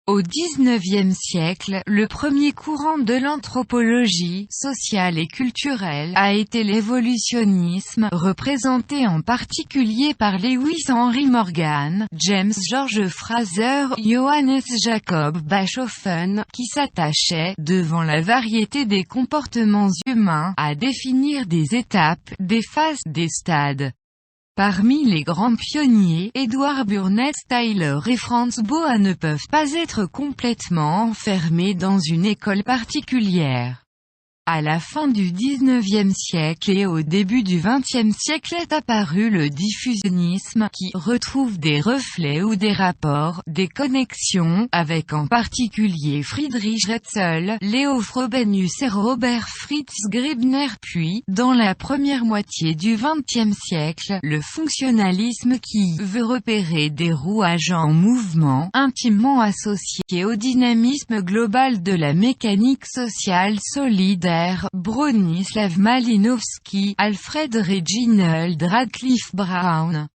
Au XIXe siècle, le premier courant de l'anthropologie, sociale et culturelle, a été l'évolutionnisme, représenté en particulier par Lewis Henry Morgan, James George Frazer, Johannes Jacob Bachofen, qui s'attachait, devant la variété des comportements humains, à définir des étapes, des phases, des stades. Parmi les grands pionniers, Edward Burnett Tyler et Franz Boas ne peuvent pas être complètement enfermés dans une école particulière. À la fin du XIXe siècle et au début du XXe siècle est apparu le diffusionnisme, qui retrouve des reflets ou des rapports, des connexions, avec en particulier Friedrich Hetzel, Leo Frobenius et Robert Fritz Gribner, puis, dans la première moitié du XXe siècle, le fonctionnalisme qui veut repérer des rouages en mouvement, intimement associés au dynamisme global de la mécanique sociale solidaire. Bronislaw Malinowski, Alfred Reginald Radcliffe Brown.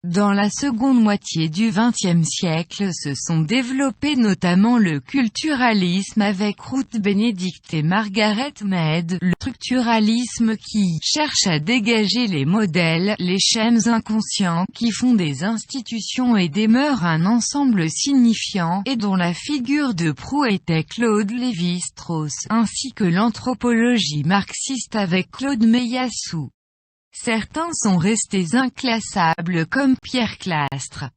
Dans la seconde moitié du XXe siècle se sont développés notamment le culturalisme avec Ruth Benedict et Margaret Mead, le structuralisme qui cherche à dégager les modèles, les schèmes inconscients qui font des institutions et des mœurs un ensemble signifiant, et dont la figure de proue était Claude Lévi-Strauss, ainsi que l'anthropologie marxiste avec Claude Meillassoux. Certains sont restés inclassables comme Pierre Clastres.